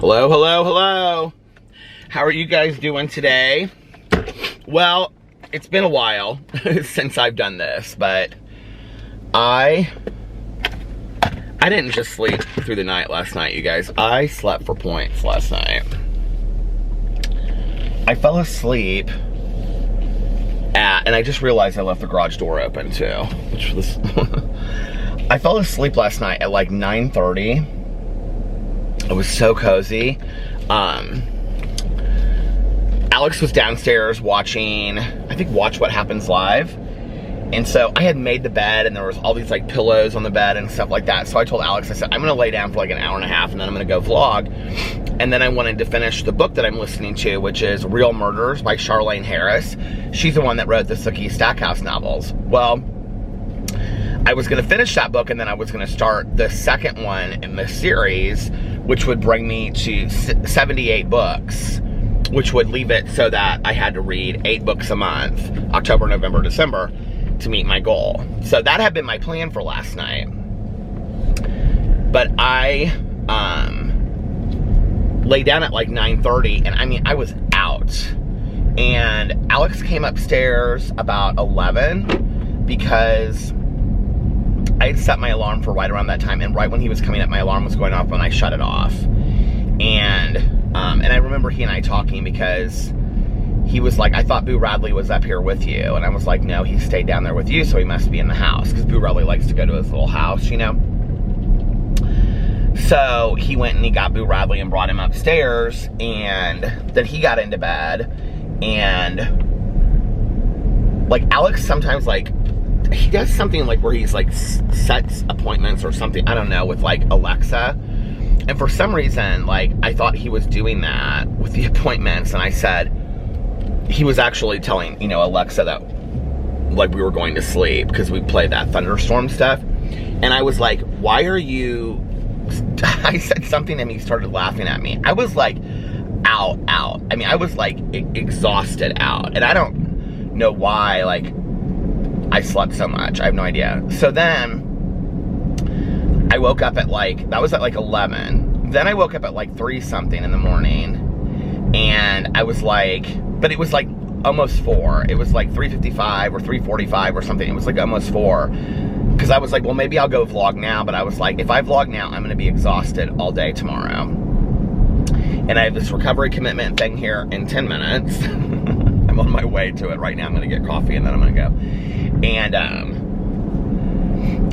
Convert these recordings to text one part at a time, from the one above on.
Hello, hello, hello. How are you guys doing today? Well, it's been a while since I've done this, but I didn't just sleep through the night last night, you guys. I slept for points last night. I fell asleep and I just realized I left the garage door open too, which was, I fell asleep last night at like 9:30. It was so cozy. Alex was downstairs watching, I think, Watch What Happens Live. And so I had made the bed and there was all these like pillows on the bed and stuff like that. So I told Alex, I said, I'm gonna lay down for like an hour and a half and then I'm gonna go vlog. And then I wanted to finish the book that I'm listening to, which is Real Murders by Charlaine Harris. She's the one that wrote the Sookie Stackhouse novels. Well, I was gonna finish that book and then I was gonna start the second one in the series, which would bring me to 78 books, which would leave it so that I had to read 8 books a month, October, November, December, to meet my goal. So that had been my plan for last night. But I lay down at like 9:30, and I mean, I was out. And Alex came upstairs about 11 because I had set my alarm for right around that time, and right when he was coming up, my alarm was going off when I shut it off. And I remember he and I talking because he was like, I thought Boo Radley was up here with you. And I was like, no, he stayed down there with you, so he must be in the house. Because Boo Radley likes to go to his little house, you know? So he went and he got Boo Radley and brought him upstairs. And then he got into bed. And like Alex sometimes like, he does something like where he's like sets appointments or something, I don't know, with like Alexa. And for some reason, like, I thought he was doing that with the appointments. And I said, he was actually telling, you know, Alexa that, like, we were going to sleep because we played that thunderstorm stuff. And I was like, why are you, I said something and he started laughing at me. I was like, out. I mean, I was like exhausted out. And I don't know why, like, I slept so much. I have no idea. So then I woke up at like, that was at like 11. Then I woke up at like 3 something in the morning. And I was like, but it was like almost 4. It was like 3:55 or 3:45 or something. It was like almost 4. Because I was like, well, maybe I'll go vlog now. But I was like, if I vlog now, I'm going to be exhausted all day tomorrow. And I have this recovery commitment thing here in 10 minutes. I'm on my way to it right now. I'm going to get coffee and then I'm going to go. And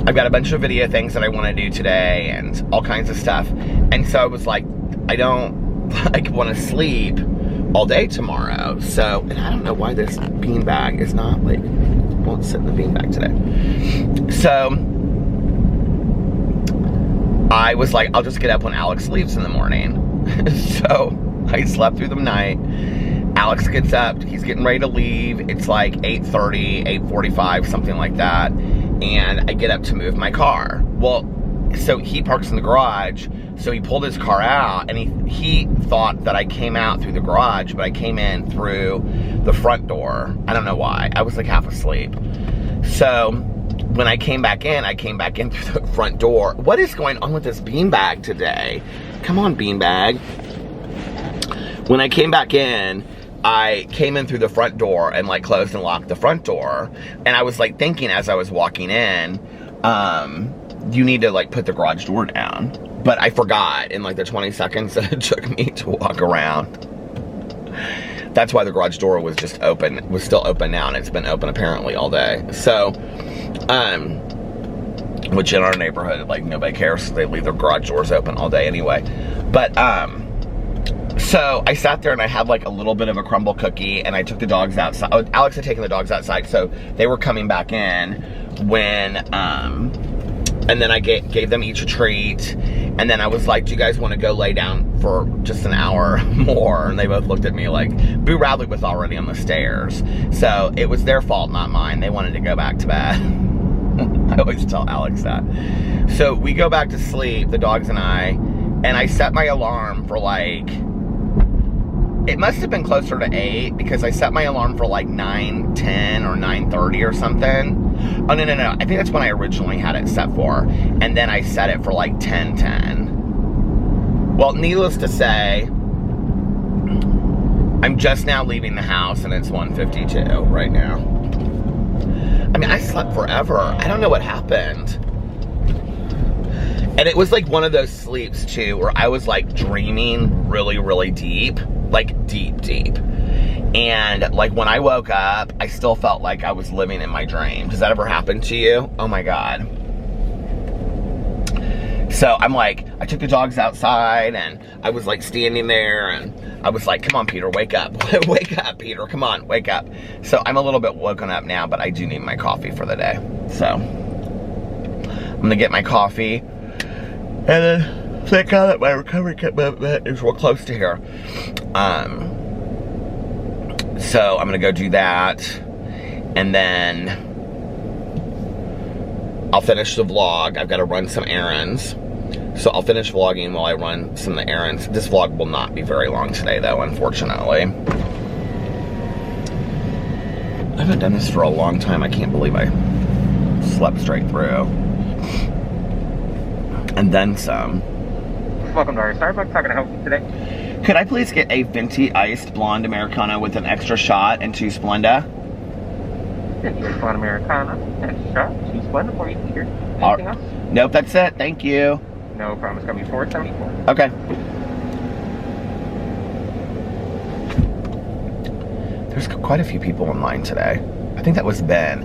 I've got a bunch of video things that I want to do today and all kinds of stuff. And so I was like, I don't like want to sleep all day tomorrow. So, and I don't know why this beanbag is not like, won't sit in the beanbag today. So I was like, I'll just get up when Alex leaves in the morning. So I slept through the night. Alex gets up, he's getting ready to leave. It's like 8:30, 8:45, something like that. And I get up to move my car. Well, so he parks in the garage, so he pulled his car out, and he thought that I came out through the garage, but I came in through the front door. I don't know why. I was like half asleep. So when I came back in through the front door. What is going on with this beanbag today? Come on, beanbag. When I came back in, I came in through the front door and like closed and locked the front door. And I was like thinking as I was walking in, you need to like put the garage door down. But I forgot in like the 20 seconds that it took me to walk around. That's why the garage door was just open, was still open now, and it's been open apparently all day. So, which in our neighborhood, like nobody cares, so they leave their garage doors open all day anyway. But, so I sat there and I had like a little bit of a crumble cookie, and I took the dogs outside. Oh, Alex had taken the dogs outside, so they were coming back in when, and then I gave them each a treat. And then I was like, do you guys want to go lay down for just an hour more? And they both looked at me like, Boo Radley was already on the stairs. So it was their fault, not mine. They wanted to go back to bed. I always tell Alex that. So we go back to sleep, the dogs and I set my alarm for like, it must have been closer to 8 because I set my alarm for like 9:10 or 9:30 or something. Oh, no. I think that's when I originally had it set for. And then I set it for like 10:10. Well, needless to say, I'm just now leaving the house and it's 1:52 right now. I mean, I slept forever. I don't know what happened. And it was like one of those sleeps too, where I was like dreaming really, really deep. Like deep. And like when I woke up, I still felt like I was living in my dream. Does that ever happen to you? Oh my God. So I'm like, I took the dogs outside and I was like standing there and I was like, come on, Peter, wake up. Wake up, Peter, come on, wake up. So I'm a little bit woken up now, but I do need my coffee for the day. So I'm gonna get my coffee and then thank God that my recovery commitment is real close to here. So I'm gonna go do that and then I'll finish the vlog. I've got to run some errands. So I'll finish vlogging while I run some of the errands. This vlog will not be very long today though, unfortunately. I haven't done this for a long time. I can't believe I slept straight through. And then some. Welcome to our Starbucks. How can I help you today? Could I please get a venti iced blonde Americano with an extra shot and 2 Splenda? Here's one Americano, extra, 2 Splenda for you, Peter. Anything else? Nope, that's it. Thank you. No problem. It's going to be $4.74. Okay. There's quite a few people in line today. I think that was Ben.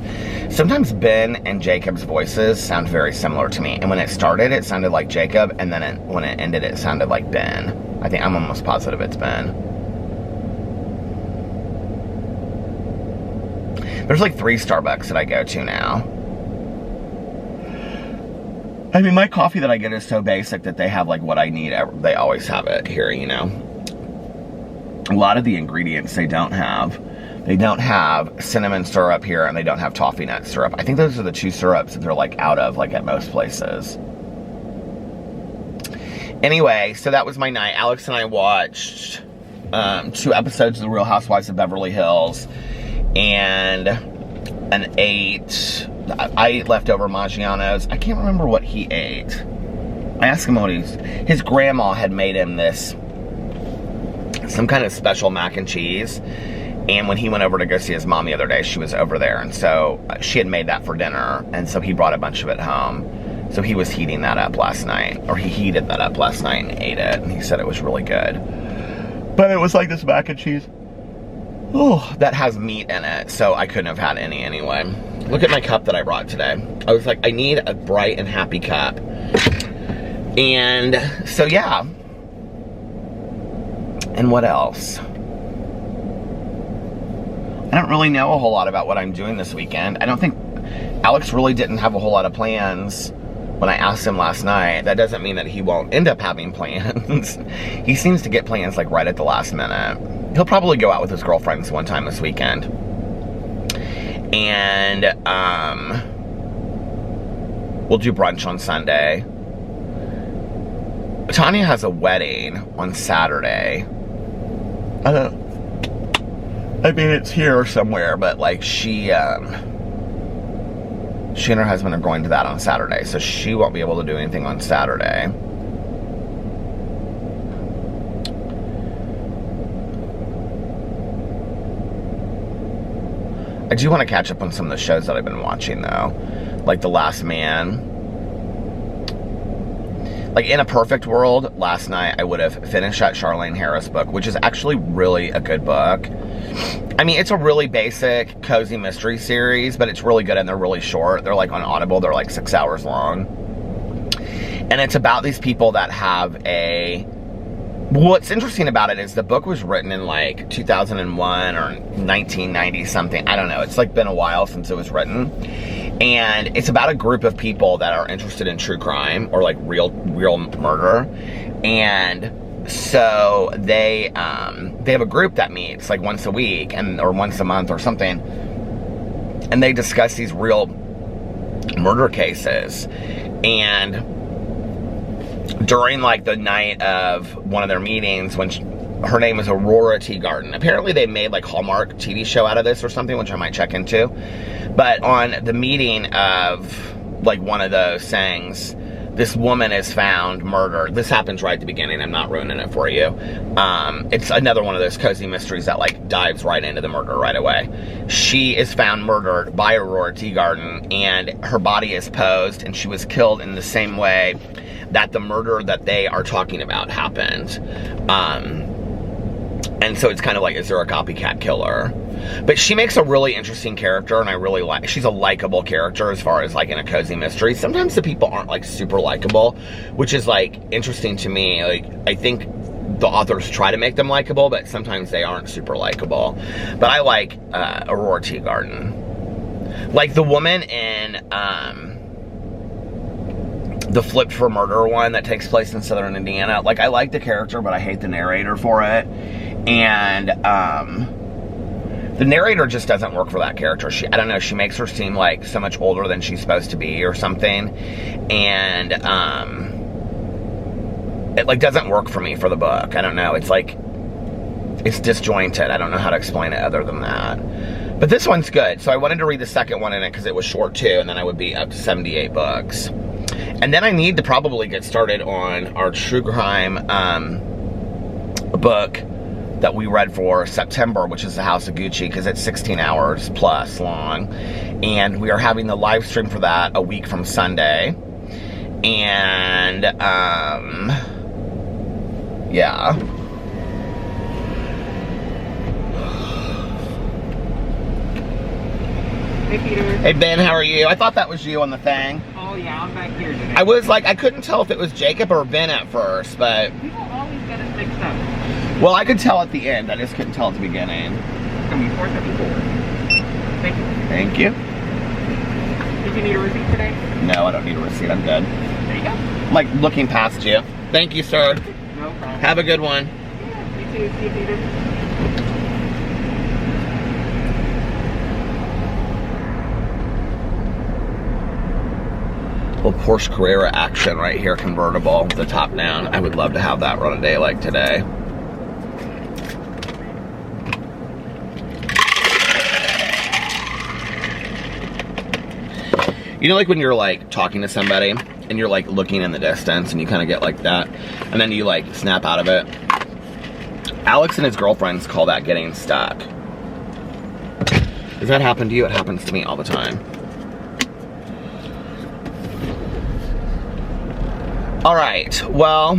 Sometimes Ben and Jacob's voices sound very similar to me. And when it started, it sounded like Jacob. And then when it ended, it sounded like Ben. I'm almost positive it's Ben. There's like 3 Starbucks that I go to now. I mean, my coffee that I get is so basic that they have like what I need. They always have it here, you know. A lot of the ingredients they don't have. They don't have cinnamon syrup here and they don't have toffee nut syrup. I think those are the 2 syrups that they're like out of like at most places. Anyway, so that was my night. Alex and I watched 2 episodes of The Real Housewives of Beverly Hills. And I ate leftover Maggiano's. I can't remember what he ate. I asked him what his grandma had made him some kind of special mac and cheese. And when he went over to go see his mom the other day, she was over there. And so she had made that for dinner. And so he brought a bunch of it home. So he was heating that up last night. Or he heated that up last night and ate it. And he said it was really good. But it was like this mac and cheese. Oh, that has meat in it, so I couldn't have had any anyway. Look at my cup that I brought today. I was like, I need a bright and happy cup. And so, yeah. And what else? I don't really know a whole lot about what I'm doing this weekend. I don't think Alex really didn't have a whole lot of plans when I asked him last night. That doesn't mean that he won't end up having plans. He seems to get plans like right at the last minute. He'll probably go out with his girlfriends one time this weekend. And we'll do brunch on Sunday. Tanya has a wedding on Saturday. I mean, it's here somewhere, but like she and her husband are going to that on Saturday, so she won't be able to do anything on Saturday. I do want to catch up on some of the shows that I've been watching, though. Like The Last Man. Like, in a perfect world, last night I would have finished that Charlaine Harris book, which is actually really a good book. I mean, it's a really basic, cozy mystery series, but it's really good and they're really short. They're like on Audible, they're like 6 hours long. And it's about these people that have what's interesting about it is the book was written in like 2001 or 1990 something. I don't know. It's like been a while since it was written. And it's about a group of people that are interested in true crime or like real murder. And so they have a group that meets like once a week or once a month or something. And they discuss these real murder cases. And during like the night of one of their meetings, when her name is Aurora Teagarden. Apparently they made like Hallmark TV show out of this or something, which I might check into. But on the meeting of like one of those things, this woman is found murdered. This happens right at the beginning. I'm not ruining it for you. It's another one of those cozy mysteries that like dives right into the murder right away. She is found murdered by Aurora Teagarden, and her body is posed, and she was killed in the same way that the murder that they are talking about happened. And so it's kind of like, is there a copycat killer? But she makes a really interesting character, and I really like, she's a likable character as far as like in a cozy mystery. Sometimes the people aren't like super likable, which is like interesting to me. Like, I think the authors try to make them likable, but sometimes they aren't super likable. But I like Aurora Teagarden. Like the woman in the Flipped for Murder one that takes place in southern Indiana. Like, I like the character, but I hate the narrator for it. And the narrator just doesn't work for that character. I don't know, she makes her seem like so much older than she's supposed to be or something. And it like doesn't work for me for the book. I don't know, it's like, it's disjointed. I don't know how to explain it other than that. But this one's good. So I wanted to read the second one in it because it was short too, and then I would be up to 78 books. And then I need to probably get started on our true crime book that we read for September, which is The House of Gucci, because it's 16 hours plus long. And we are having the live stream for that a week from Sunday. And, yeah. Hey, Peter. Hey, Ben, how are you? I thought that was you on the thing. Oh, yeah, I'm back here today. I was like, I couldn't tell if it was Jacob or Ben at first, but... People always get us mixed up. Well, I could tell at the end. I just couldn't tell at the beginning. It's going to be 474. Thank you. Thank you. Did you need a receipt today? No, I don't need a receipt. I'm good. There you go. I'm like looking past you. Thank you, sir. No problem. Have a good one. Yeah, you too. See you, Peter. Little Porsche Carrera action right here, convertible, the top down. I would love to have that run a day like today. You know, like when you're like talking to somebody and you're like looking in the distance and you kind of get like that, and then you like snap out of it. Alex and his girlfriends call that getting stuck. Does that happen to you? It happens to me all the time. All right, well,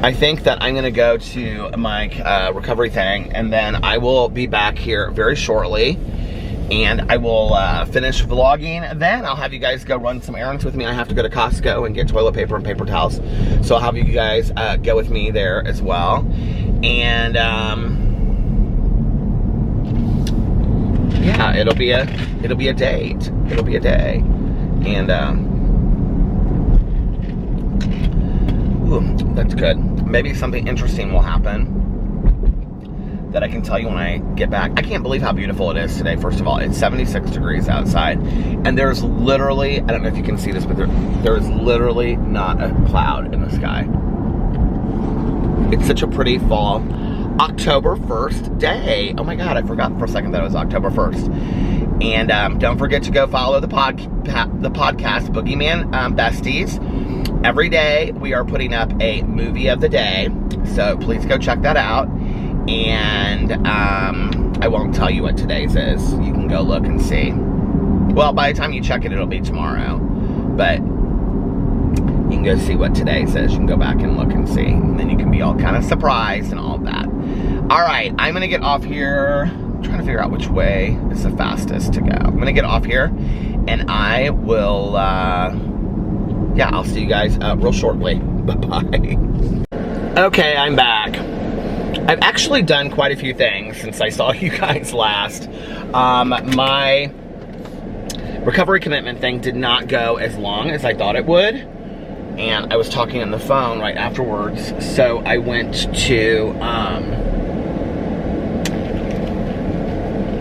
I think that I'm gonna go to my recovery thing, and then I will be back here very shortly, and I will finish vlogging. Then I'll have you guys go run some errands with me. I have to go to Costco and get toilet paper and paper towels, so I'll have you guys go with me there as well. And yeah, it'll be a date. It'll be a day, and ooh, that's good. Maybe something interesting will happen that I can tell you when I get back. I can't believe how beautiful it is today. First of all, it's 76 degrees outside, and there's literally, I don't know if you can see this, but there is literally not a cloud in the sky. It's such a pretty fall October 1st day. Oh my God, I forgot for a second that it was October 1st. And don't forget to go follow the podcast, Boogeman Besties. Every day we are putting up a movie of the day, so please go check that out. And I won't tell you what today's is. You can go look and see. Well, by the time you check it, it'll be tomorrow. But you can go see what today's is. You can go back and look and see. And then you can be all kind of surprised and all of that. All right, I'm going to get off here. I'm trying to figure out which way is the fastest to go. I'm going to get off here, and I will... yeah, I'll see you guys real shortly. Bye-bye. Okay, I'm back. I've actually done quite a few things since I saw you guys last. My recovery commitment thing did not go as long as I thought it would. And I was talking on the phone right afterwards. So I went to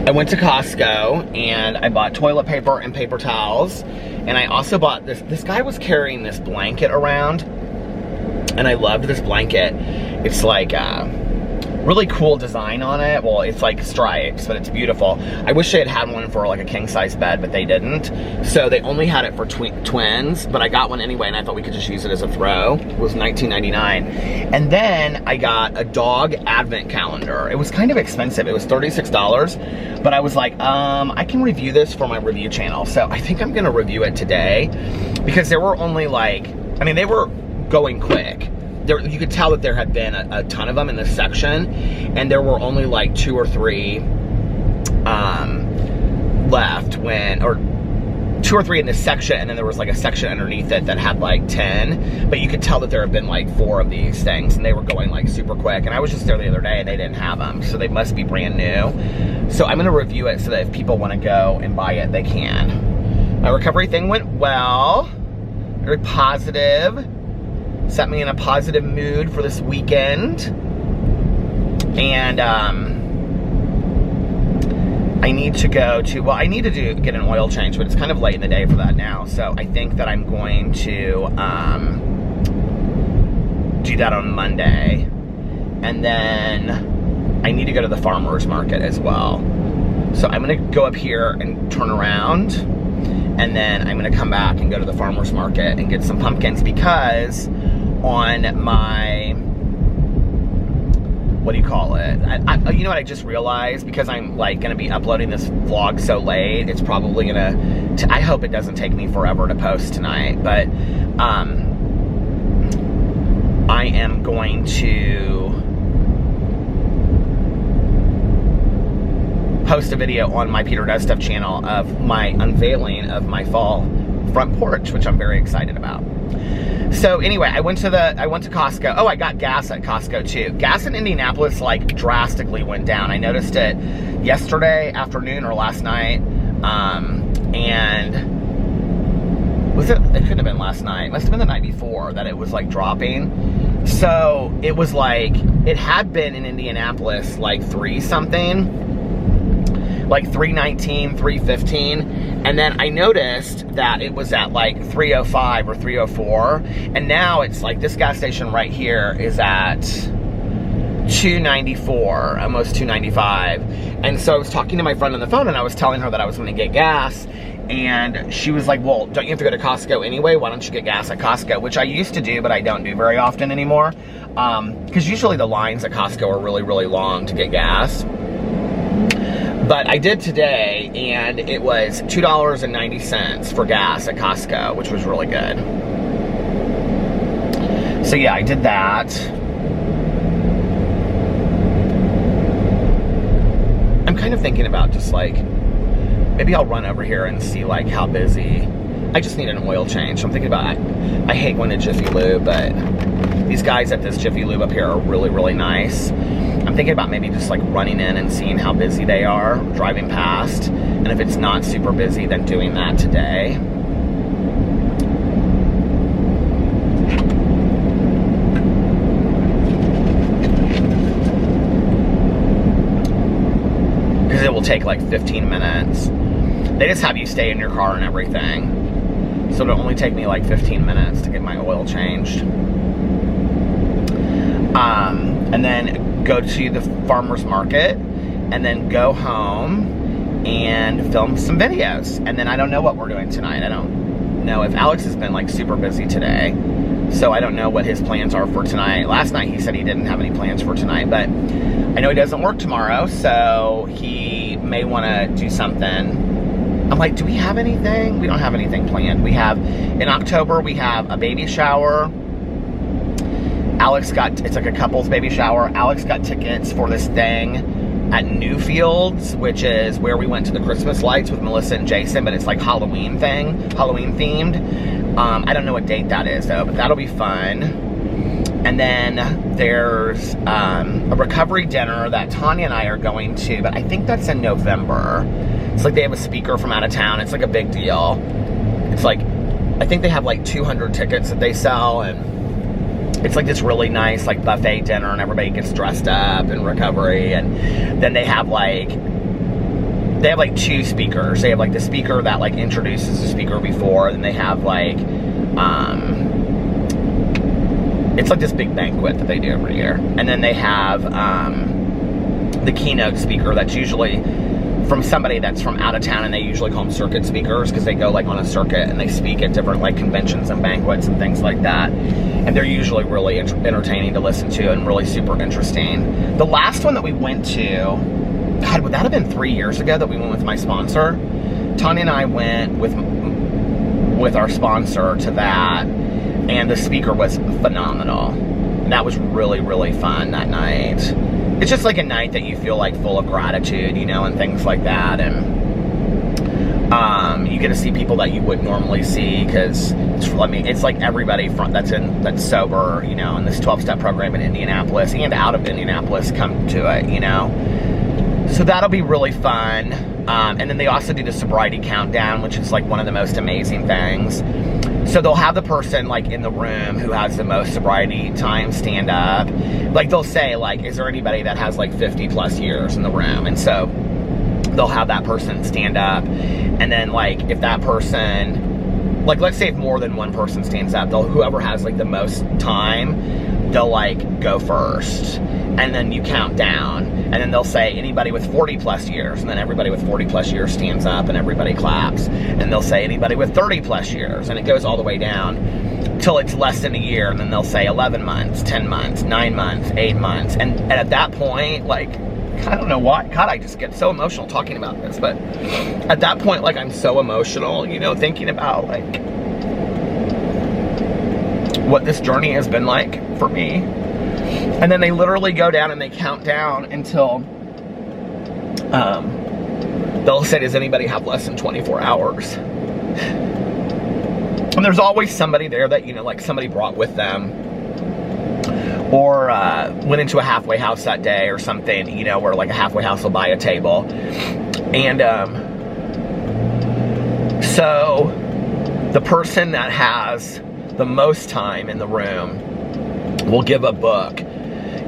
Costco, and I bought toilet paper and paper towels. And I also bought this guy was carrying this blanket around, and I loved this blanket. It's like really cool design on it. Well, it's like stripes, but it's beautiful. I wish they had had one for like a king size bed, but they didn't. So they only had it for twins, but I got one anyway, and I thought we could just use it as a throw. It was $19.99. And then I got a dog advent calendar. It was kind of expensive. It was $36, but I was like, I can review this for my review channel. So I think I'm gonna review it today, because there were only like, I mean, they were going quick. There, you could tell that there had been a ton of them in this section, and there were only like 2 or 3 left or 2 or 3 in this section, and then there was like a section underneath it that had like 10, but you could tell that there had been like 4 of these things, and they were going like super quick, and I was just there the other day and they didn't have them, so they must be brand new. So I'm gonna review it so that if people wanna go and buy it, they can. My recovery thing went well, very positive. Set me in a positive mood for this weekend. And I need to go to, well, I need to get an oil change, but it's kind of late in the day for that now. So I think that I'm going to do that on Monday. And then I need to go to the farmer's market as well. So I'm gonna go up here and turn around, and then I'm gonna come back and go to the farmer's market and get some pumpkins, because on my, what do you call it? You know what I just realized? Because I'm like gonna be uploading this vlog so late, it's probably gonna, I hope it doesn't take me forever to post tonight, but I am going to post a video on my Peter Does Stuff channel of my unveiling of my fall front porch, which I'm very excited about. So anyway, I went to Costco. Oh, I got gas at Costco too. Gas in Indianapolis like drastically went down. I noticed it yesterday afternoon or last night. And it couldn't have been last night. It must have been the night before that it was like dropping. So it was like, it had been in Indianapolis like 3 something. Like $3.19, $3.15, and then I noticed that it was at like $3.05 or $3.04, and now it's like this gas station right here is at $2.94, almost $2.95. And so I was talking to my friend on the phone, and I was telling her that I was going to get gas, and she was like, well, don't you have to go to Costco anyway? Why don't you get gas at Costco? Which I used to do, but I don't do very often anymore, because usually the lines at Costco are really, really long to get gas. But I did today, and it was $2.90 for gas at Costco, which was really good. So yeah, I did that. I'm kind of thinking about just like, maybe I'll run over here and see like how busy. I just need an oil change. So I'm thinking about, I hate going to Jiffy Lube, but these guys at this Jiffy Lube up here are really, really nice. I'm thinking about maybe just like running in and seeing how busy they are, driving past. And if it's not super busy, then doing that today. Because it will take like 15 minutes. They just have you stay in your car and everything. So it'll only take me like 15 minutes to get my oil changed. And then go to the farmer's market, and then go home and film some videos. And then I don't know what we're doing tonight. I don't know if Alex has been like super busy today, so I don't know what his plans are for tonight. Last night he said he didn't have any plans for tonight, but I know he doesn't work tomorrow, so he may want to do something. I'm like, do we have anything? We don't have anything planned. We have, in October, we have a baby shower. Alex got, it's like a couple's baby shower. Alex got tickets for this thing at Newfields, which is where we went to the Christmas lights with Melissa and Jason, but it's like Halloween themed. I don't know what date that is though, but that'll be fun. And then there's a recovery dinner that Tanya and I are going to, but I think that's in November. It's like they have a speaker from out of town. It's like a big deal. It's like, I think they have like 200 tickets that they sell, and it's like this really nice like buffet dinner, and everybody gets dressed up in recovery. And then they have like 2 speakers. They have like the speaker that like introduces the speaker before, and then they have like it's like this big banquet that they do every year. And then they have the keynote speaker that's usually from somebody that's from out of town, and they usually call them circuit speakers because they go like on a circuit and they speak at different like conventions and banquets and things like that. And they're usually really entertaining to listen to and really super interesting. The last one that we went to, God, would that have been 3 years ago that we went with my sponsor? Tanya and I went with our sponsor to that, and the speaker was phenomenal. And that was really, really fun that night. It's just like a night that you feel like full of gratitude, you know, and things like that. And you get to see people that you would normally see, because it's like everybody that's sober, you know, in this 12-step program in Indianapolis and out of Indianapolis come to it, you know. So that'll be really fun. And then they also do the Sobriety Countdown, which is like one of the most amazing things. So they'll have the person like in the room who has the most sobriety time stand up. Like they'll say like, is there anybody that has like 50 plus years in the room? And so they'll have that person stand up. And then like if that person, like let's say if more than one person stands up, whoever has like the most time, they'll like go first. And then you count down, and then they'll say anybody with 40 plus years, and then everybody with 40 plus years stands up and everybody claps. And they'll say anybody with 30 plus years, and it goes all the way down till it's less than a year, and then they'll say 11 months, 10 months, 9 months, 8 months. And at that point, like, I don't know why, God, I just get so emotional talking about this, but at that point, like, I'm so emotional, you know, thinking about like what this journey has been like for me. And then they literally go down and they count down until they'll say, does anybody have less than 24 hours? And there's always somebody there that, you know, like somebody brought with them, or went into a halfway house that day or something, you know, where like a halfway house will buy a table. And so the person that has the most time in the room will give a book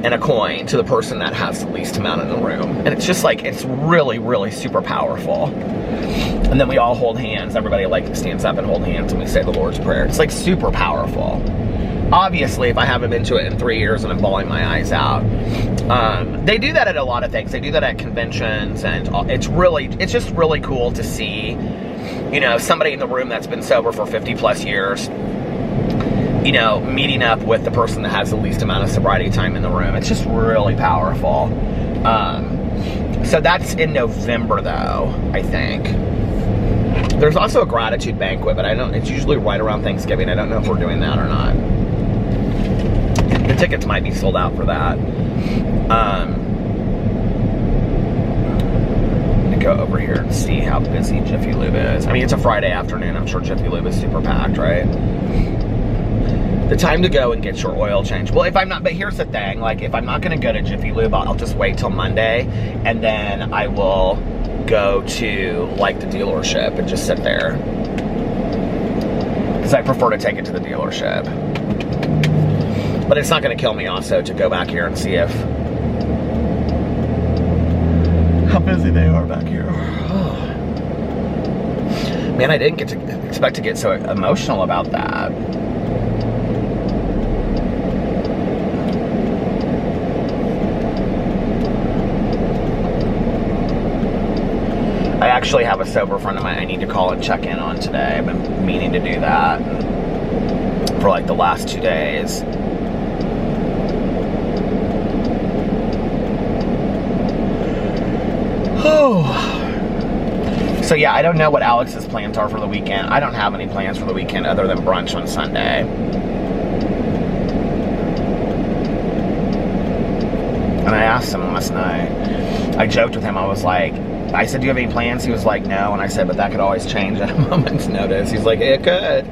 and a coin to the person that has the least amount in the room. And it's just like, it's really, really super powerful. And then we all hold hands. Everybody like stands up and hold hands and we say the Lord's Prayer. It's like super powerful. Obviously, if I haven't been to it in 3 years and I'm bawling my eyes out. They do that at a lot of things. They do that at conventions, and it's just really cool to see, you know, somebody in the room that's been sober for 50 plus years, you know, meeting up with the person that has the least amount of sobriety time in the room. It's just really powerful. So that's in November though, I think. There's also a gratitude banquet, but it's usually right around Thanksgiving. I don't know if we're doing that or not. The tickets might be sold out for that. Let me go over here and see how busy Jiffy Lube is. I mean, it's a Friday afternoon. I'm sure Jiffy Lube is super packed, right? The time to go and get your oil change. Well, but here's the thing, like if I'm not gonna go to Jiffy Lube, I'll just wait till Monday, and then I will go to like the dealership and just sit there. Because I prefer to take it to the dealership. But it's not gonna kill me also to go back here and see how busy they are back here. Man, I didn't expect to get so emotional about that. I actually have a sober friend of mine I need to call and check in on today. I've been meaning to do that for like the last 2 days. So yeah, I don't know what Alex's plans are for the weekend. I don't have any plans for the weekend other than brunch on Sunday. And I asked him last night. I joked with him. I said, do you have any plans? He was like, no. And I said, but that could always change at a moment's notice. He's like, it could.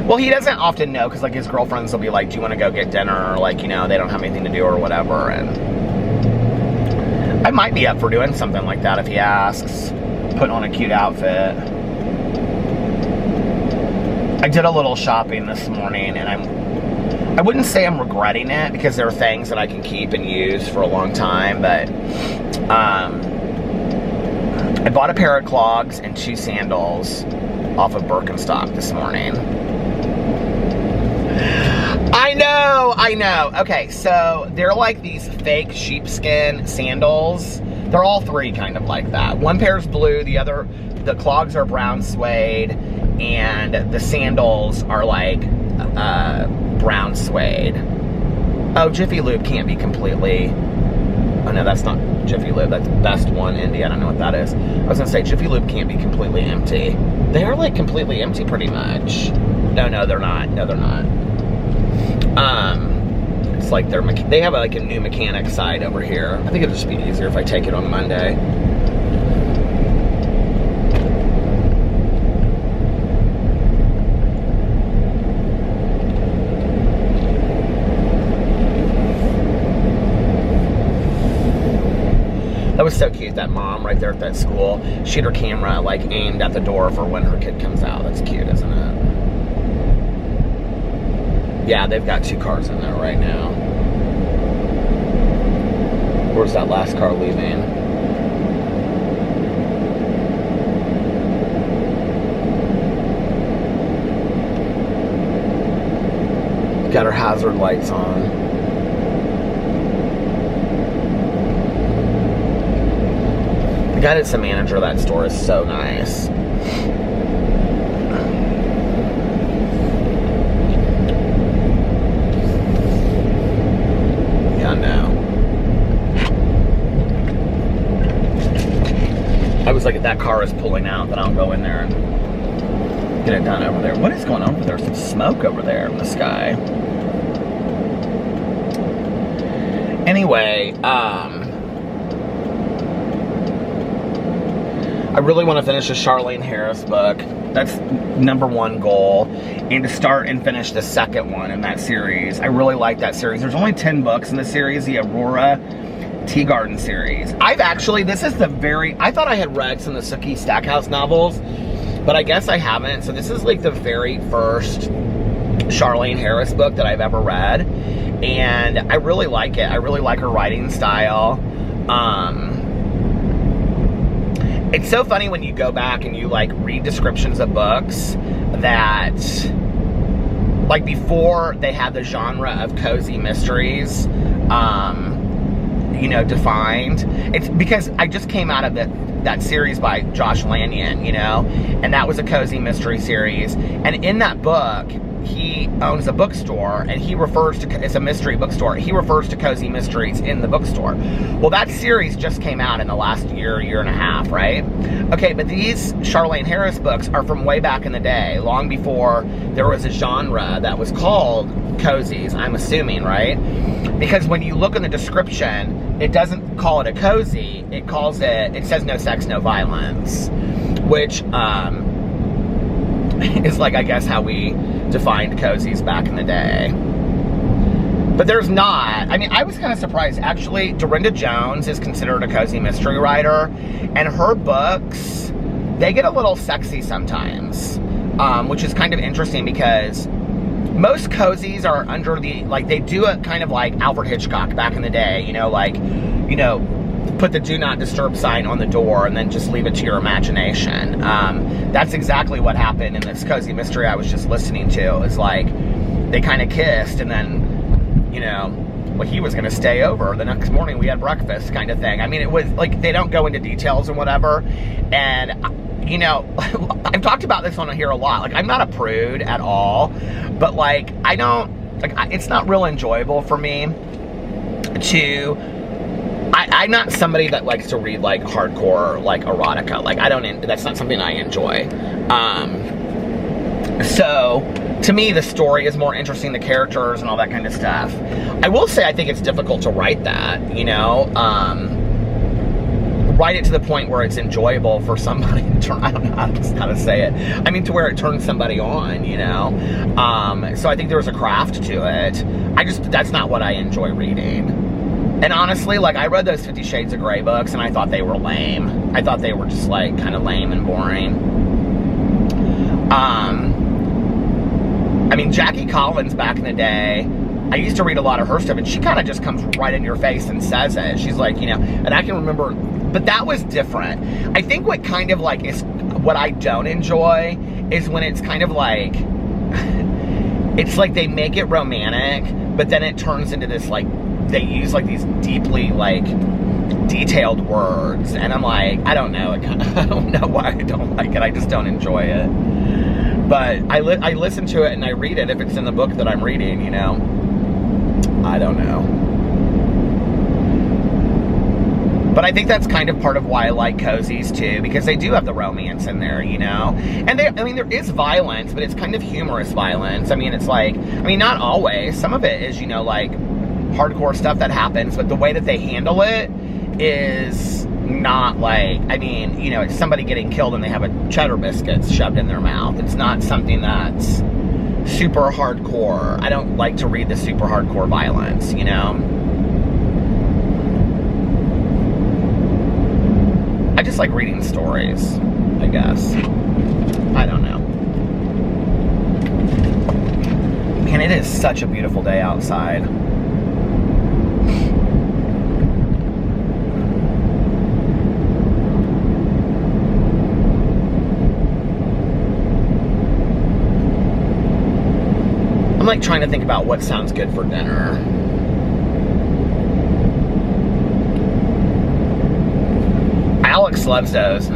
Well, he doesn't often know, because like his girlfriends will be like, do you want to go get dinner? Or like, you know, they don't have anything to do or whatever. And I might be up for doing something like that if he asks. Putting on a cute outfit. I did a little shopping this morning, and I wouldn't say I'm regretting it, because there are things that I can keep and use for a long time, but I bought a pair of clogs and 2 sandals off of Birkenstock this morning. I I know. Okay, so they're like these fake sheepskin sandals. They're all three kind of like that. One pair's blue, the clogs are brown suede, and the sandals are like brown suede. Oh, Jiffy Lube can't be completely... Oh no, that's not Jiffy Lube, that's Best One Indie. I don't know what that is. I was gonna say, Jiffy Lube can't be completely empty. They are like completely empty pretty much. No, they're not. No, they're not. It's like they have like a new mechanic side over here. I think it'll just be easier if I take it on Monday. That was so cute, that mom right there at that school. She had her camera like aimed at the door for when her kid comes out. That's cute, isn't it? Yeah, they've got 2 cars in there right now. Where's that last car leaving? Got her hazard lights on. The guy that's the manager of that store is so nice. Yeah, no. I was like, if that car is pulling out, then I'll go in there and get it done over there. What is going on over there? There's some smoke over there in the sky. Anyway, I really want to finish the Charlaine Harris book. That's #1 goal. And to start and finish the second one in that series. I really like that series. There's only 10 books in the series, the Aurora Tea Garden series. I thought I had read some of the Sookie Stackhouse novels, but I guess I haven't. So this is like the very first Charlaine Harris book that I've ever read. And I really like it. I really like her writing style. It's so funny when you go back and you like read descriptions of books that, like, before they had the genre of cozy mysteries, defined. It's because I just came out of that series by Josh Lanyon, and that was a cozy mystery series. And in that book, he owns a bookstore, and it's a mystery bookstore. He refers to cozy mysteries in the bookstore. Well, that series just came out in the last year and a half, right? Okay, but these Charlaine Harris books are from way back in the day, long before there was a genre that was called cozies, I'm assuming, right? Because when you look in the description, it doesn't call it a cozy, it says no sex, no violence, which, is like, I guess, how we defined cozies back in the day. But there's not. I mean, I was kind of surprised. Actually, Dorinda Jones is considered a cozy mystery writer, and her books, they get a little sexy sometimes, which is kind of interesting because most cozies are under they do it kind of like Alfred Hitchcock back in the day, put the do not disturb sign on the door and then just leave it to your imagination. That's exactly what happened in this cozy mystery I was just listening to. It's like they kind of kissed and then, he was going to stay over. The next morning we had breakfast kind of thing. I mean, it was like, they don't go into details and whatever. And, I've talked about this on here a lot. Like, I'm not a prude at all, but like, it's not real enjoyable for me to... I'm not somebody that likes to read like hardcore like erotica. Like, that's not something I enjoy. So to me, the story is more interesting, the characters and all that kind of stuff. I will say I think it's difficult to write that, write it to the point where it's enjoyable for somebody to turn, I don't know how to say it. I mean, to where it turns somebody on, So I think there's a craft to it. That's not what I enjoy reading. And honestly, like, I read those 50 Shades of Grey books, and I thought they were lame. I thought they were just, like, kind of lame and boring. I mean, Jackie Collins back in the day, I used to read a lot of her stuff, and she kind of just comes right in your face and says it. She's like, and I can remember, but that was different. I think what kind of, like, is what I don't enjoy is when it's kind of like... it's like they make it romantic, but then it turns into this, like, they use, like, these deeply, like, detailed words, and I'm like, I don't know, I don't know why I don't like it, I just don't enjoy it. But I listen to it and I read it if it's in the book that I'm reading, you know. I don't know. But I think that's kind of part of why I like cozies too, because they do have the romance in there, you know. And I mean, there is violence, but it's kind of humorous violence. I mean, it's like, I mean, not always. Some of it is, you know, like hardcore stuff that happens, but the way that they handle it is not like, I mean, you know, it's somebody getting killed and they have a cheddar biscuits shoved in their mouth. It's not something that's super hardcore. I don't like to read the super hardcore violence, you know. I just like reading stories, I guess. I don't know. Man, it is such a beautiful day outside. I'm like trying to think about what sounds good for dinner. Alex loves those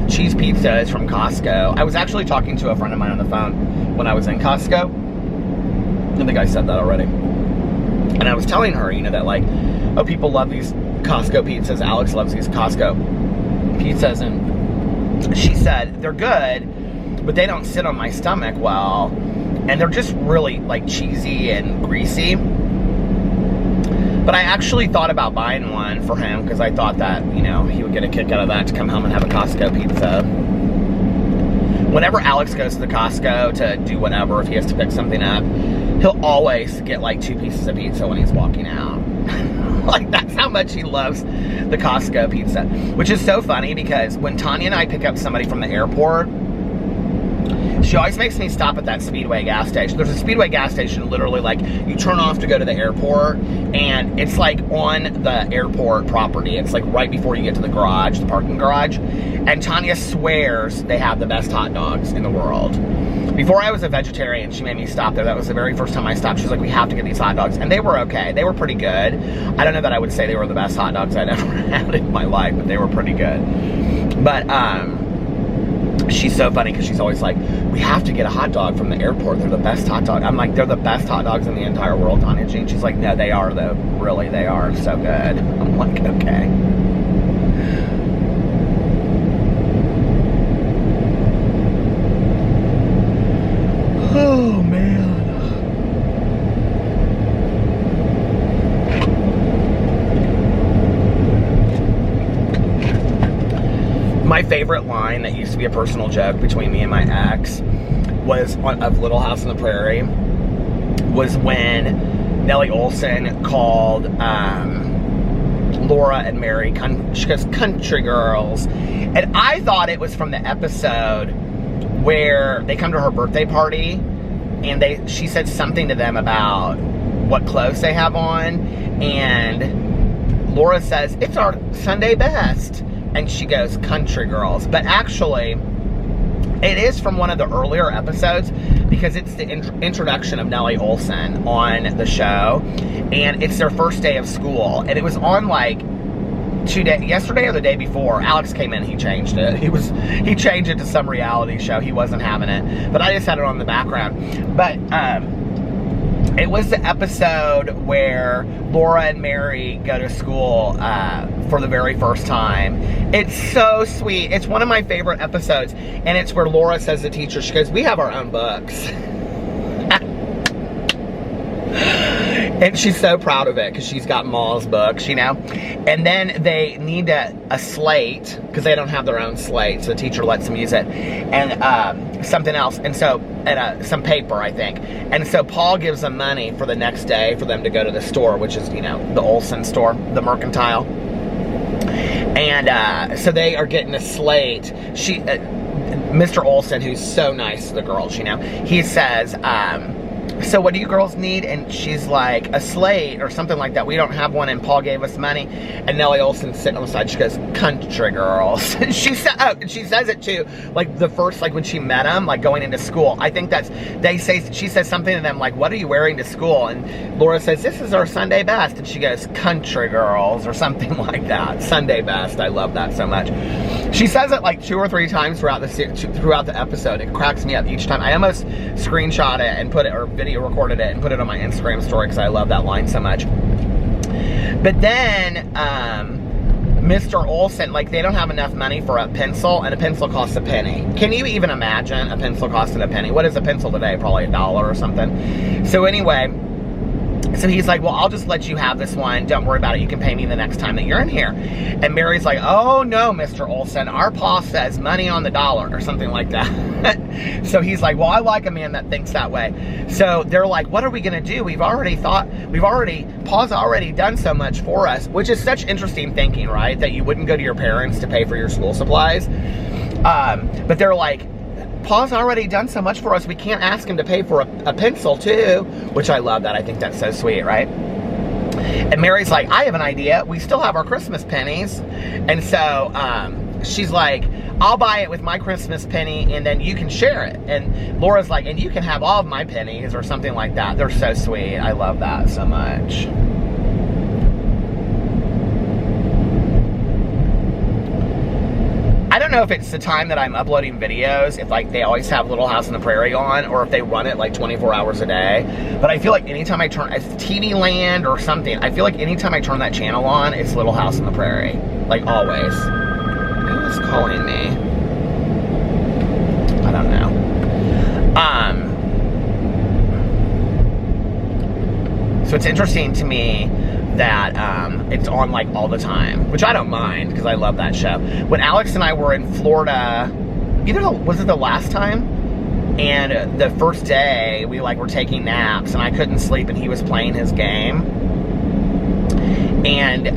cheese pizzas from Costco. I was actually talking to a friend of mine on the phone when I was in Costco. I think I said that already. And I was telling her, you know, that like, oh, people love these Costco pizzas. Alex loves these Costco pizzas. And she said, they're good, but they don't sit on my stomach well. And they're just really like cheesy and greasy. But I actually thought about buying one for him because I thought that, you know, he would get a kick out of that to come home and have a Costco pizza. Whenever Alex goes to the Costco to do whatever, if he has to pick something up, he'll always get like 2 pieces of pizza when he's walking out. Like, that's how much he loves the Costco pizza. Which is so funny because when Tanya and I pick up somebody from the airport, she always makes me stop at that Speedway gas station. There's a Speedway gas station literally like you turn off to go to the airport, and it's like on the airport property. It's like right before you get to the garage, the parking garage. And Tanya swears they have the best hot dogs in the world. Before I was a vegetarian, she made me stop there. That was the very first time I stopped. She was like, we have to get these hot dogs. And they were okay. They were pretty good. I don't know that I would say they were the best hot dogs I'd ever had in my life, but they were pretty good. But, she's so funny because she's always like, we have to get a hot dog from the airport. They're the best hot dog. I'm like, they're the best hot dogs in the entire world, Tanya Jean. She's like, no, they are though. Really, they are so good. I'm like, okay. Oh, man. My favorite line that used to be a personal joke between me and my ex was of Little House on the Prairie, was when Nellie Olson called Laura and Mary country girls. And I thought it was from the episode where they come to her birthday party and she said something to them about what clothes they have on, and Laura says, it's our Sunday best. And she goes, country girls. But actually, it is from one of the earlier episodes because it's the introduction of Nellie Olson on the show. And it's their first day of school. And it was on like yesterday or the day before. Alex came in and he changed it. He changed it to some reality show. He wasn't having it. But I just had it on the background. But it was the episode where Laura and Mary go to school for the very first time. It's so sweet. It's one of my favorite episodes. And it's where Laura says to the teacher, she goes, we have our own books. And she's so proud of it because she's got Ma's books, you know. And then they need a slate because they don't have their own slate. So the teacher lets them use it. And something else. And so, some paper, I think. And so Paul gives them money for the next day for them to go to the store, which is, you know, the Olsen store, the mercantile. And so they are getting a slate. Mr. Olsen, who's so nice to the girls, you know, he says, so what do you girls need? And she's like, a slate or something like that. We don't have one, and Paul gave us money. And Nellie Olson's sitting on the side. She goes, country girls. she says it too, like the first, like when she met him, like going into school. I think that's, she says something to them like, what are you wearing to school? And Laura says, this is our Sunday best. And she goes, country girls, or something like that. Sunday best. I love that so much. She says it like 2 or 3 times throughout the episode. It cracks me up each time. I almost screenshot it and put it, or video recorded it and put it on my Instagram story because I love that line so much. But then Mr. Olson, like, they don't have enough money for a pencil, and a pencil costs a penny. Can you even imagine a pencil costing a penny? What is a pencil today? Probably $1 or something. So anyway, so he's like, well, I'll just let you have this one. Don't worry about it. You can pay me the next time that you're in here. And Mary's like, oh, no, Mr. Olson. Our pa says money on the dollar, or something like that. So he's like, well, I like a man that thinks that way. So they're like, what are we going to do? Pa's already done so much for us, which is such interesting thinking, right? That you wouldn't go to your parents to pay for your school supplies. But they're like, Pa's already done so much for us, we can't ask him to pay for a pencil too, which I love that. I think that's so sweet, right? And Mary's like, I have an idea. We still have our Christmas pennies. And so she's like, I'll buy it with my Christmas penny and then you can share it. And Laura's like, and you can have all of my pennies, or something like that. They're so sweet. I love that so much. I don't know if it's the time that I'm uploading videos, if like they always have Little House on the Prairie on, or if they run it like 24 hours a day. But I feel like anytime I turn, it's TV Land or something, I feel like anytime I turn that channel on, it's Little House on the Prairie. Like always. Who's calling me? I don't know. So it's interesting to me that it's on like all the time, which I don't mind because I love that show. When Alex and I were in Florida, was it the last time? And the first day we like were taking naps and I couldn't sleep and he was playing his game. And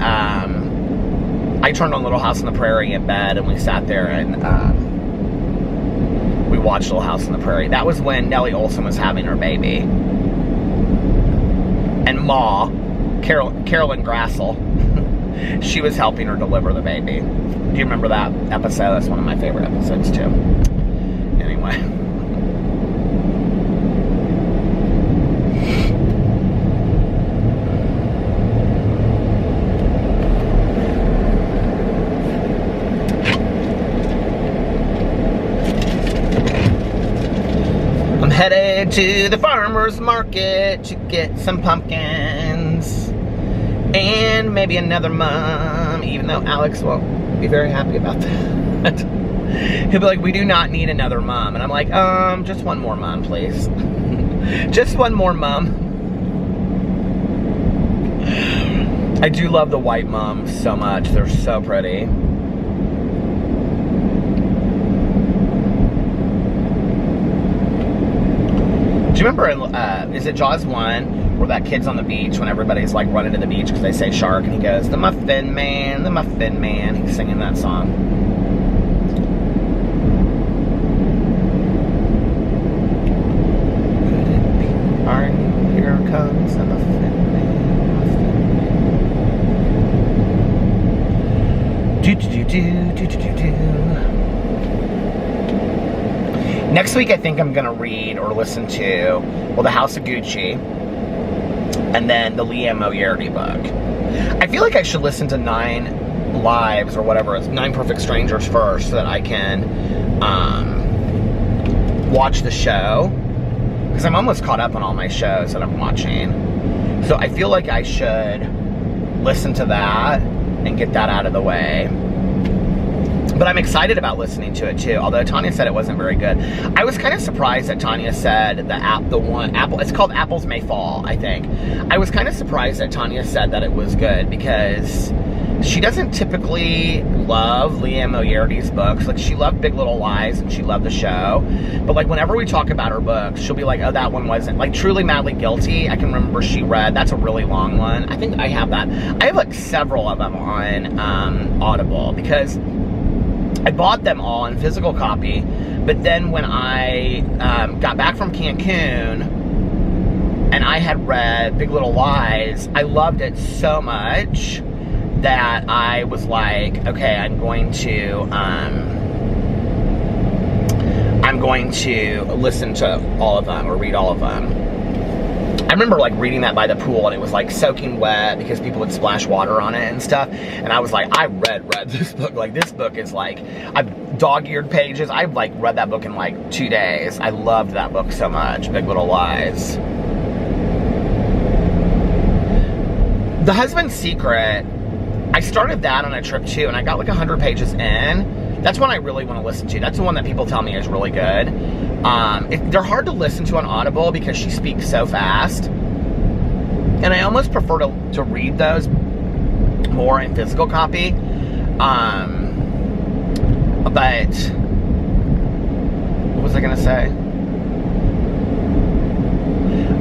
I turned on Little House on the Prairie in bed and we sat there and we watched Little House on the Prairie. That was when Nellie Olson was having her baby. And Ma, Carolyn Grassel, she was helping her deliver the baby. Do you remember that episode? That's one of my favorite episodes too. Anyway. I'm headed to the farmer's market to get some pumpkins and maybe another mom, even though Alex won't be very happy about that. He'll be like, we do not need another mom. And I'm like, just one more mom, please. Just one more mom. I do love the white moms so much. They're so pretty. Do you remember, is it Jaws 1, where that kid's on the beach when everybody's like running to the beach because they say shark, and he goes, the Muffin Man, the Muffin Man. He's singing that song. Here comes the Muffin Man. Next week, I think I'm going to read or listen to, well, The House of Gucci, and then the Liam Moriarty book. I feel like I should listen to 9 Lives, or whatever, it's 9 Perfect Strangers first, so that I can watch the show, because I'm almost caught up on all my shows that I'm watching. So I feel like I should listen to that and get that out of the way. But I'm excited about listening to it too, although Tanya said it wasn't very good. I was kind of surprised that Tanya said it's called Apples May Fall, I think. I was kind of surprised that Tanya said that it was good, because she doesn't typically love Liam Moriarty's books. Like, she loved Big Little Lies and she loved the show. But like, whenever we talk about her books, she'll be like, oh, that one wasn't. Like, Truly Madly Guilty, I can remember she read. That's a really long one. I think I have that. I have like several of them on Audible, because I bought them all in physical copy, but then when I got back from Cancun, and I had read Big Little Lies, I loved it so much that I was like, okay, I'm going to listen to all of them or read all of them. I remember like reading that by the pool, and it was like soaking wet because people would splash water on it and stuff. And I was like, I read this book. Like, this book is like, I've dog-eared pages. I've like read that book in like 2 days. I loved that book so much, Big Little Lies. The Husband's Secret, I started that on a trip too, and I got like 100 pages in. That's one I really want to listen to. That's the one that people tell me is really good. They're hard to listen to on Audible because she speaks so fast. And I almost prefer to read those more in physical copy. But what was I going to say?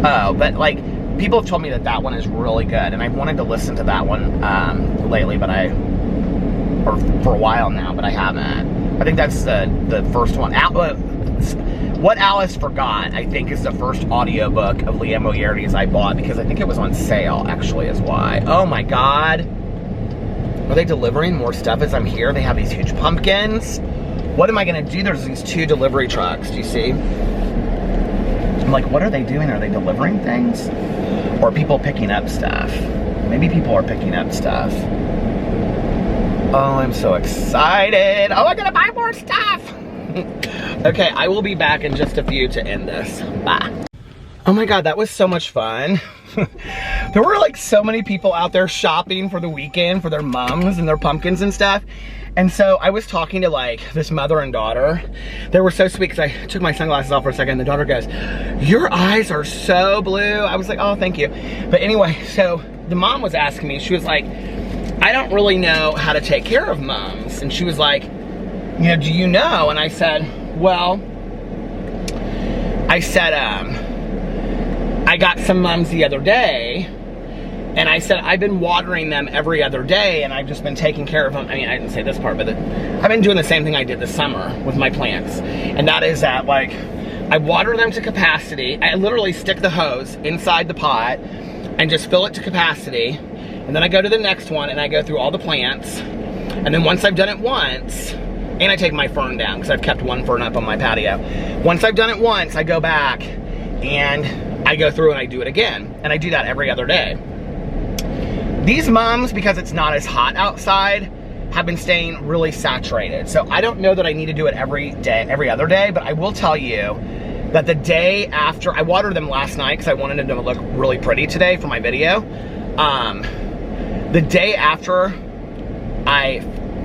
Oh, but like, people have told me that one is really good. And I've wanted to listen to that one lately, but or for a while now, but I haven't. I think that's the first one. What Alice Forgot, I think, is the first audiobook of Liam O'Riordan's I bought because I think it was on sale, actually, is why. Oh my God. Are they delivering more stuff as I'm here? They have these huge pumpkins. What am I gonna do? There's these 2 delivery trucks, do you see? I'm like, what are they doing? Are they delivering things? Or are people picking up stuff? Maybe people are picking up stuff. Oh, I'm so excited. Oh, I'm gonna buy more stuff. Okay, I will be back in just a few to end this. Bye. Oh my God, that was so much fun. There were like so many people out there shopping for the weekend for their mums and their pumpkins and stuff. And so I was talking to like this mother and daughter. They were so sweet because I took my sunglasses off for a second and the daughter goes, "Your eyes are so blue." I was like, "Oh, thank you." But anyway, so the mom was asking me, she was like, "I don't really know how to take care of mums." And she was like, "You know, do you know?" And I said, well, I got some mums the other day, and I said, I've been watering them every other day, and I've just been taking care of them. I mean, I didn't say this part, but I've been doing the same thing I did this summer with my plants. And that is that, like, I water them to capacity. I literally stick the hose inside the pot and just fill it to capacity. And then I go to the next one, and I go through all the plants. And then once I've done it once, and I take my fern down because I've kept one fern up on my patio. Once I've done it once, I go back and I go through and I do it again. And I do that every other day. These mums, because it's not as hot outside, have been staying really saturated. So I don't know that I need to do it every other day, but I will tell you that the day after, I watered them last night because I wanted them to look really pretty today for my video. The day after I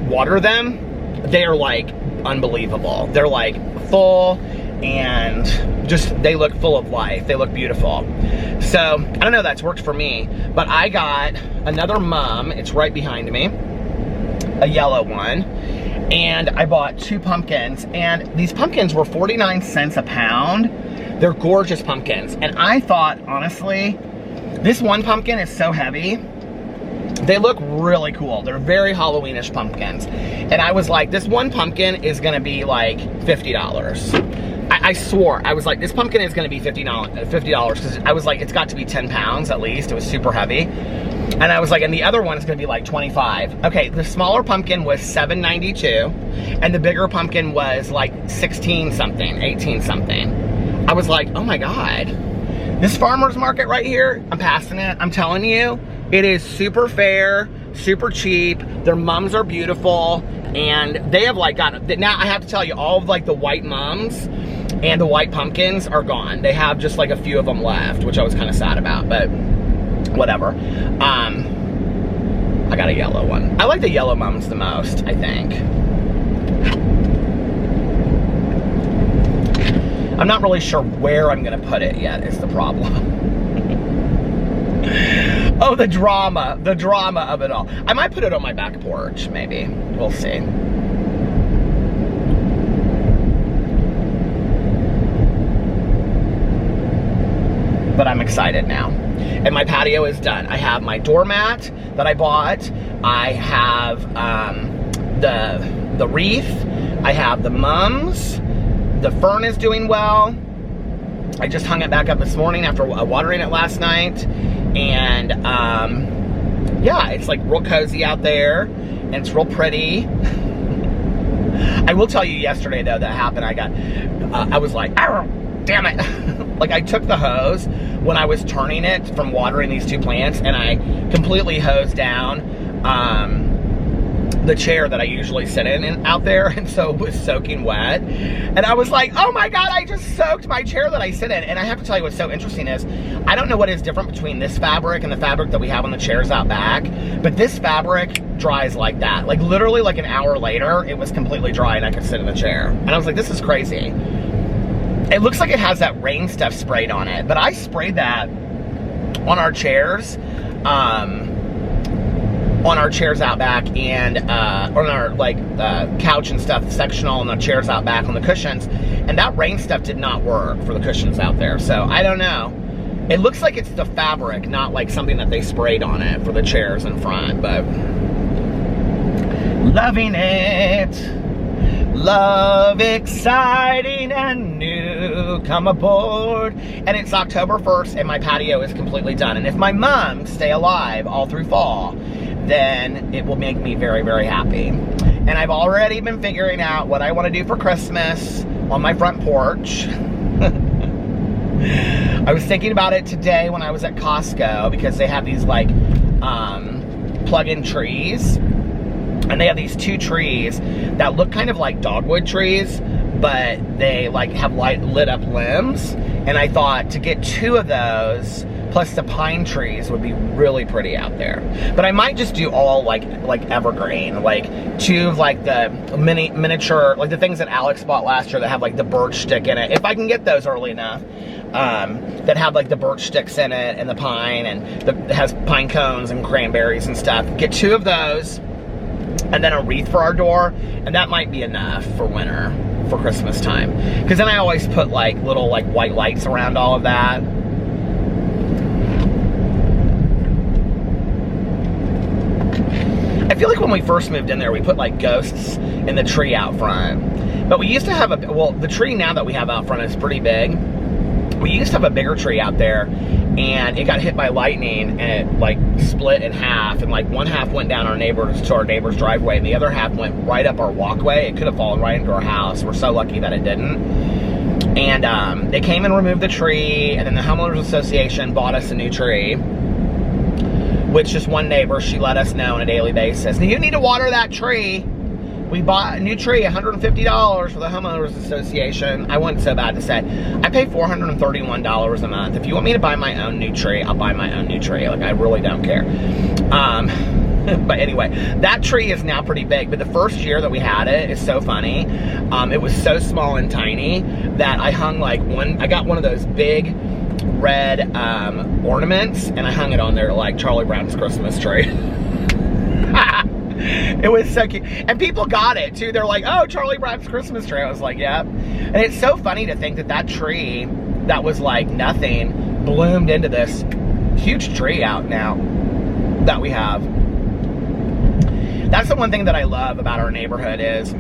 water them, they are like unbelievable. They're like full and just, they look full of life. They look beautiful. So I don't know, that's worked for me, but I got another mum. It's right behind me, a yellow one. And I bought 2 pumpkins, and these pumpkins were 49 cents a pound. They're gorgeous pumpkins. And I thought, honestly, this one pumpkin is so heavy. They look really cool. They're very Halloweenish pumpkins. And I was like, this one pumpkin is gonna be like $50. I swore, I was like, this pumpkin is gonna be $50 because I was like, it's got to be 10 pounds at least. It was super heavy. And I was like, and the other one is gonna be like 25. Okay, the smaller pumpkin was $7.92 and the bigger pumpkin was like 16 something, 18 something. I was like, oh my God. This farmer's market right here, I'm passing it, I'm telling you, it is super fair, super cheap. Their mums are beautiful, and they have like gotten, now I have to tell you, all of like the white mums and the white pumpkins are gone. They have just like a few of them left, which I was kind of sad about, but whatever. I got a yellow one. I like the yellow mums the most, I think. I'm not really sure where I'm gonna put it yet is the problem. Oh, the drama of it all. I might put it on my back porch, maybe. We'll see. But I'm excited now. And my patio is done. I have my doormat that I bought. I have the wreath. I have the mums. The fern is doing well. I just hung it back up this morning after watering it last night. And, yeah, it's like real cozy out there. And it's real pretty. I will tell you yesterday, though, that happened. I was like, "Arr, damn it." Like, I took the hose when I was turning it from watering these two plants, and I completely hosed down the chair that I usually sit in out there, and so it was soaking wet. And I was like, oh my God, I just soaked my chair that I sit in. And I have to tell you what's so interesting is, I don't know what is different between this fabric and the fabric that we have on the chairs out back, but this fabric dries like that. Like, literally like an hour later, it was completely dry and I could sit in the chair. And I was like, this is crazy. It looks like it has that rain stuff sprayed on it, but I sprayed that on our chairs, out back, and on our couch and stuff, sectional, and the chairs out back on the cushions, and that rain stuff did not work for the cushions out there. So I don't know. It looks like it's the fabric, not like something that they sprayed on it for the chairs in front, but loving it. Love, exciting and new, come aboard. And it's October 1st and my patio is completely done. And if my mom stay alive all through fall, then it will make me very, very happy. And I've already been figuring out what I want to do for Christmas on my front porch. I was thinking about it today when I was at Costco, because they have these like plug-in trees. And they have these two trees that look kind of like dogwood trees, but they like have lit up limbs. And I thought to get two of those plus the pine trees would be really pretty out there. But I might just do all like evergreen, like two of like the miniature, like the things that Alex bought last year that have like the birch stick in it. If I can get those early enough, that have like the birch sticks in it and the pine, and it has pine cones and cranberries and stuff. Get two of those. And then a wreath for our door, and that might be enough for winter, for Christmas time. Because then I always put like little like white lights around all of that. I feel like when we first moved in there, we put like ghosts in the tree out front. But we used to have the tree now that we have out front is pretty big. We used to have a bigger tree out there, and it got hit by lightning, and it like split in half, and like one half went down to our neighbor's driveway, and the other half went right up our walkway. It could have fallen right into our house. We're so lucky that it didn't. And they came and removed the tree, and then the homeowners association bought us a new tree, which just one neighbor, she let us know on a daily basis, you need to water that tree. We bought a new tree, $150 for the homeowners association. I wasn't so bad to say. I pay $431 a month. If you want me to buy my own new tree, I'll buy my own new tree. Like, I really don't care. But anyway, that tree is now pretty big. But the first year that we had it, it's so funny. It was so small and tiny that I hung like I got one of those big red ornaments, and I hung it on there like Charlie Brown's Christmas tree. It was so cute. And people got it too. They're like, oh, Charlie Brown's Christmas tree. I was like, yep. And it's so funny to think that tree that was like nothing bloomed into this huge tree out now that we have. That's the one thing that I love about our neighborhood is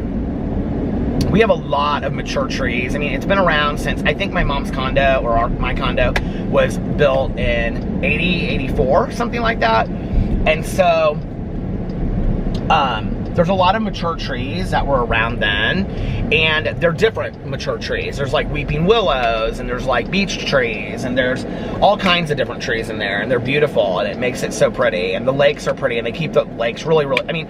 we have a lot of mature trees. I mean, it's been around since, I think my mom's condo, or my condo, was built in 80, 84, something like that. And so there's a lot of mature trees that were around then, and they're different mature trees. There's like weeping willows, and there's like beech trees, and there's all kinds of different trees in there, and they're beautiful, and it makes it so pretty. And the lakes are pretty, and they keep the lakes really, really, I mean,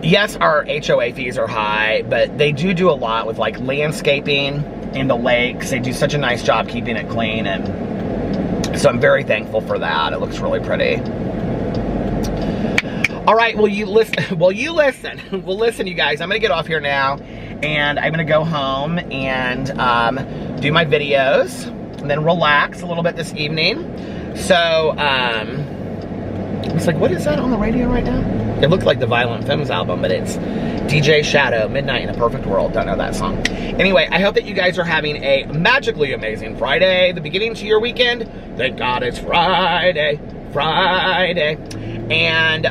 yes, our HOA fees are high, but they do a lot with like landscaping in the lakes. They do such a nice job keeping it clean, and so I'm very thankful for that. It looks really pretty. All right, will you listen? Well, listen, you guys. I'm gonna get off here now, and I'm gonna go home and do my videos, and then relax a little bit this evening. So, it's like, what is that on the radio right now? It looked like the Violent Femmes album, but it's DJ Shadow, Midnight in a Perfect World. Don't know that song. Anyway, I hope that you guys are having a magically amazing Friday, the beginning to your weekend. Thank God it's Friday. And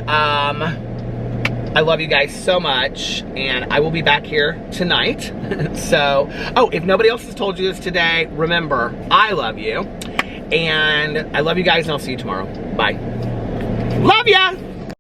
I love you guys so much, and I will be back here tonight. So, oh, if nobody else has told you this today, remember, I love you. And I love you guys, and I'll see you tomorrow. Bye. Love ya!